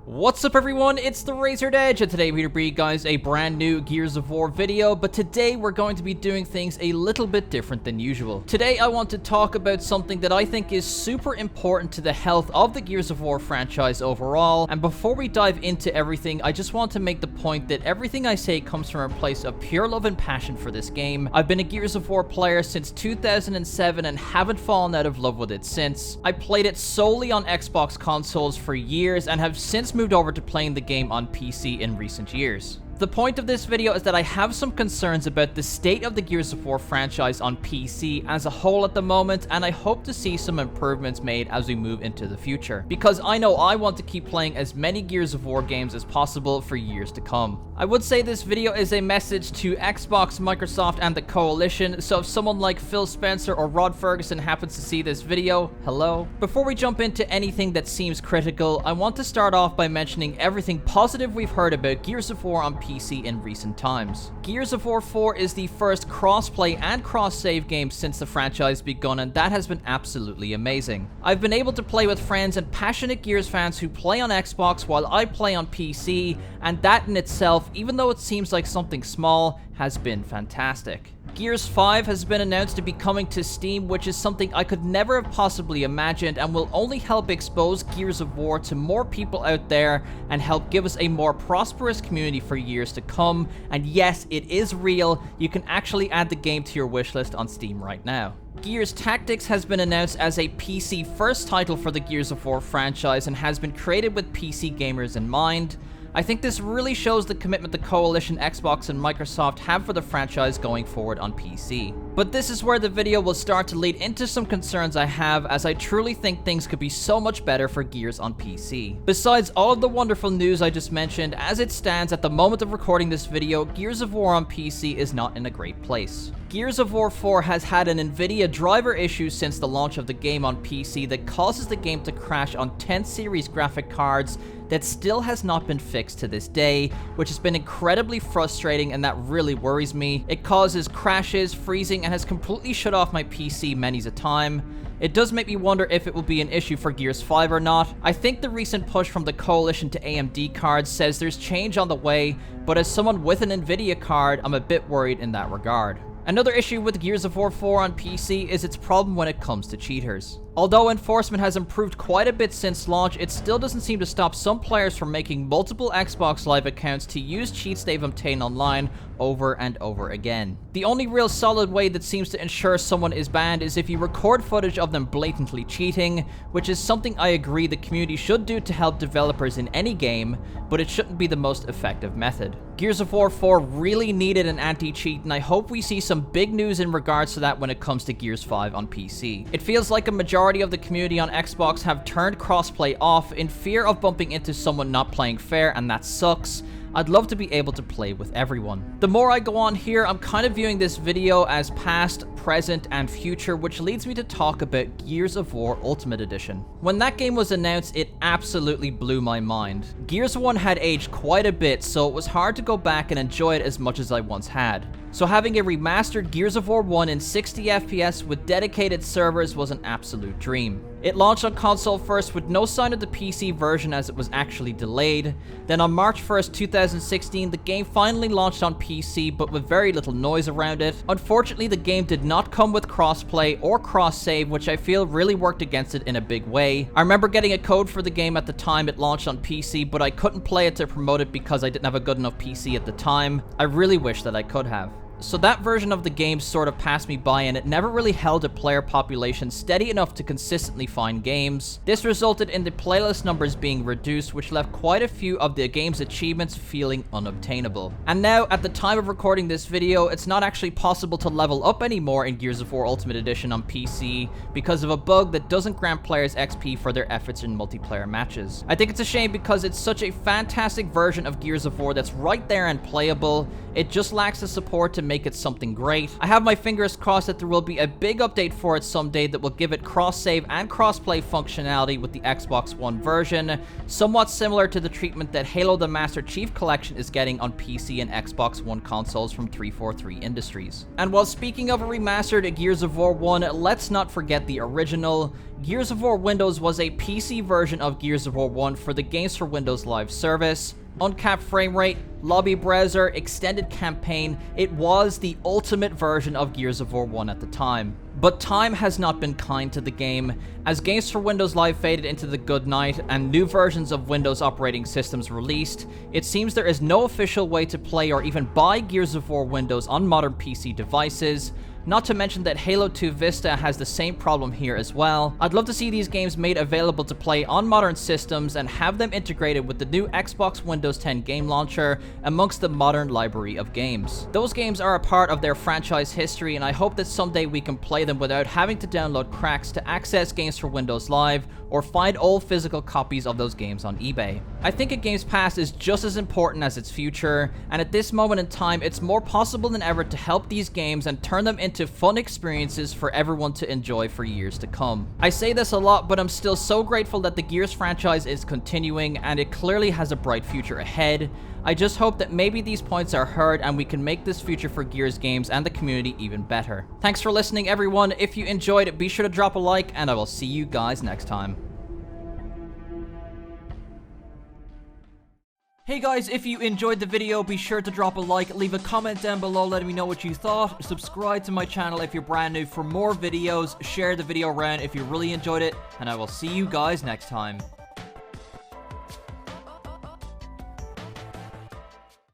What's up everyone, it's TheRazoredEdge, and today we're going to bring you guys a brand new Gears of War video, but today we're going to be doing things a little bit different than usual. Today I want to talk about something that I think is super important to the health of the Gears of War franchise overall, and before we dive into everything, I just want to make the point that everything I say comes from a place of pure love and passion for this game. I've been a Gears of War player since 2007 and haven't fallen out of love with it since. I played it solely on Xbox consoles for years and have since moved over to playing the game on PC in recent years. The point of this video is that I have some concerns about the state of the Gears of War franchise on PC as a whole at the moment, and I hope to see some improvements made as we move into the future, because I know I want to keep playing as many Gears of War games as possible for years to come. I would say this video is a message to Xbox, Microsoft, and the Coalition, so if someone like Phil Spencer or Rod Ferguson happens to see this video, hello. Before we jump into anything that seems critical, I want to start off by mentioning everything positive we've heard about Gears of War on PC in recent times. Gears of War 4 is the first cross-play and cross-save game since the franchise begun, and that has been absolutely amazing. I've been able to play with friends and passionate Gears fans who play on Xbox while I play on PC, and that in itself, even though it seems like something small, has been fantastic. Gears 5 has been announced to be coming to Steam, which is something I could never have possibly imagined and will only help expose Gears of War to more people out there and help give us a more prosperous community for years to come. And yes, it is real. You can actually add the game to your wishlist on Steam right now. Gears Tactics has been announced as a PC first title for the Gears of War franchise and has been created with PC gamers in mind. I think this really shows the commitment the Coalition, Xbox, and Microsoft have for the franchise going forward on PC. But this is where the video will start to lead into some concerns I have, as I truly think things could be so much better for Gears on PC. Besides all of the wonderful news I just mentioned, as it stands at the moment of recording this video, Gears of War on PC is not in a great place. Gears of War 4 has had an Nvidia driver issue since the launch of the game on PC that causes the game to crash on 10 series graphic cards that still has not been fixed to this day, which has been incredibly frustrating, and that really worries me. It causes crashes, freezing, and has completely shut off my PC many's a time. It does make me wonder if it will be an issue for Gears 5 or not. I think the recent push from the Coalition to AMD cards says there's change on the way, but as someone with an Nvidia card, I'm a bit worried in that regard. Another issue with Gears of War 4 on PC is its problem when it comes to cheaters. Although enforcement has improved quite a bit since launch, it still doesn't seem to stop some players from making multiple Xbox Live accounts to use cheats they've obtained online over and over again. The only real solid way that seems to ensure someone is banned is if you record footage of them blatantly cheating, which is something I agree the community should do to help developers in any game, but it shouldn't be the most effective method. Gears of War 4 really needed an anti-cheat, and I hope we see some big news in regards to that when it comes to Gears 5 on PC. It feels like a majority of the community on Xbox have turned crossplay off in fear of bumping into someone not playing fair, and that sucks. I'd love to be able to play with everyone. The more I go on here, I'm kind of viewing this video as past, present, and future, which leads me to talk about Gears of War Ultimate Edition. When that game was announced, it absolutely blew my mind. Gears 1 had aged quite a bit, so it was hard to go back and enjoy it as much as I once had. So having a remastered Gears of War 1 in 60 FPS with dedicated servers was an absolute dream. It launched on console first with no sign of the PC version as it was actually delayed. Then on March 1st, 2016, the game finally launched on PC, but with very little noise around it. Unfortunately, the game did not come with crossplay or cross-save, which I feel really worked against it in a big way. I remember getting a code for the game at the time it launched on PC, but I couldn't play it to promote it because I didn't have a good enough PC at the time. I really wish that I could have. So that version of the game sort of passed me by, and it never really held a player population steady enough to consistently find games. This resulted in the playlist numbers being reduced, which left quite a few of the game's achievements feeling unobtainable. And now, at the time of recording this video, it's not actually possible to level up anymore in Gears of War Ultimate Edition on PC because of a bug that doesn't grant players XP for their efforts in multiplayer matches. I think it's a shame because it's such a fantastic version of Gears of War that's right there and playable. It just lacks the support to make it something great. I have my fingers crossed that there will be a big update for it someday that will give it cross-save and cross-play functionality with the Xbox One version, somewhat similar to the treatment that Halo the Master Chief Collection is getting on PC and Xbox One consoles from 343 Industries. And while speaking of a remastered Gears of War 1, let's not forget the original. Gears of War Windows was a PC version of Gears of War 1 for the Games for Windows Live service. Uncapped frame rate, lobby browser, extended campaign, it was the ultimate version of Gears of War 1 at the time. But time has not been kind to the game. As Games for Windows Live faded into the good night and new versions of Windows operating systems released, it seems there is no official way to play or even buy Gears of War Windows on modern PC devices. Not to mention that Halo 2 Vista has the same problem here as well. I'd love to see these games made available to play on modern systems and have them integrated with the new Xbox Windows 10 game launcher amongst the modern library of games. Those games are a part of their franchise history, and I hope that someday we can play them without having to download cracks to access Games for Windows Live or find old physical copies of those games on eBay. I think a game's past is just as important as its future, and at this moment in time, it's more possible than ever to help these games and turn them into fun experiences for everyone to enjoy for years to come. I say this a lot, but I'm still so grateful that the Gears franchise is continuing, and it clearly has a bright future ahead. I just hope that maybe these points are heard and we can make this future for Gears games and the community even better. Thanks for listening, everyone. If you enjoyed it, be sure to drop a like, and I will see you guys next time. Hey guys, if you enjoyed the video, be sure to drop a like, leave a comment down below letting me know what you thought, subscribe to my channel if you're brand new for more videos, share the video around if you really enjoyed it, and I will see you guys next time.